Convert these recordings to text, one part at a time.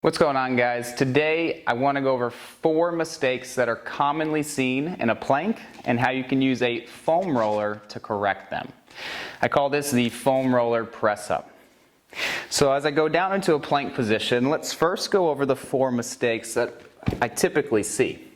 What's going on, guys? Today I want to go over 4 mistakes that are commonly seen in a plank and how you can use a foam roller to correct them. I call this the foam roller press up. So as I go down into a plank position, let's first go over the 4 mistakes that I typically see.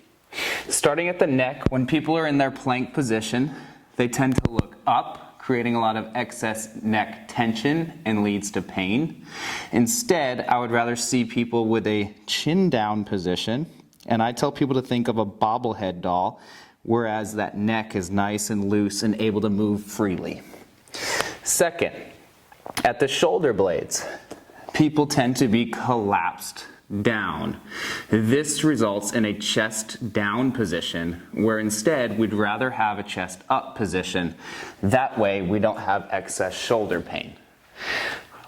Starting at the neck, when people are in their plank position, they tend to look up, creating a lot of excess neck tension and leads to pain. Instead, I would rather see people with a chin down position, and I tell people to think of a bobblehead doll, whereas that neck is nice and loose and able to move freely. Second, at the shoulder blades, people tend to be collapsed down. This results in a chest down position, where instead we'd rather have a chest up position. That way we don't have excess shoulder pain.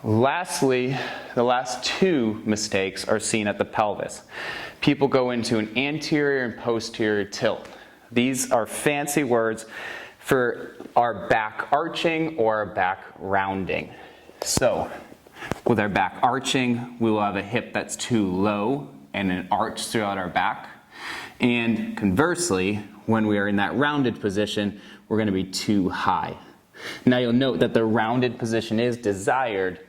Lastly, the last 2 mistakes are seen at the pelvis. People go into an anterior and posterior tilt. These are fancy words for our back arching or our back rounding. So, with our back arching, we will have a hip that's too low and an arch throughout our back. And conversely, when we are in that rounded position, we're going to be too high. Now you'll note that the rounded position is desired,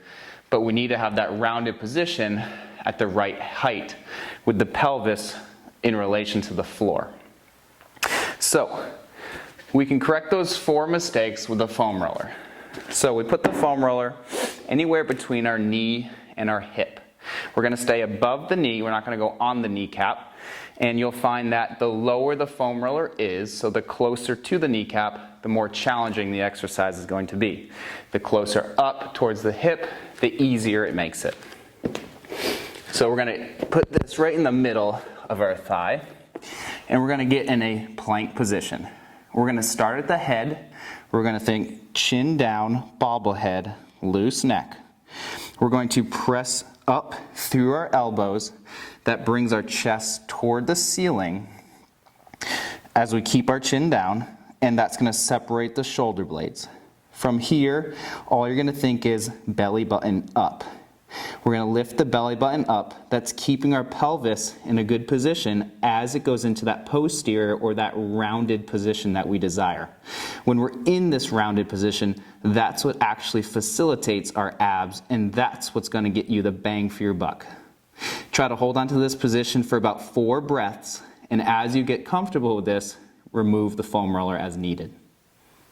but we need to have that rounded position at the right height with the pelvis in relation to the floor. So, we can correct those 4 mistakes with a foam roller. So we put the foam roller anywhere between our knee and our hip. We're going to stay above the knee, we're not going to go on the kneecap, and you'll find that the lower the foam roller is, so the closer to the kneecap, the more challenging the exercise is going to be. The closer up towards the hip, the easier it makes it. So we're going to put this right in the middle of our thigh, and we're going to get in a plank position. We're going to start at the head. We're going to think chin down, bobblehead, loose neck. We're going to press up through our elbows. That brings our chest toward the ceiling as we keep our chin down, and that's going to separate the shoulder blades. From here, all you're going to think is belly button up. We're going to lift the belly button up. That's keeping our pelvis in a good position as it goes into that posterior or that rounded position that we desire. When we're in this rounded position, that's what actually facilitates our abs, and that's what's going to get you the bang for your buck. Try to hold on to this position for about 4 breaths, and as you get comfortable with this, remove the foam roller as needed.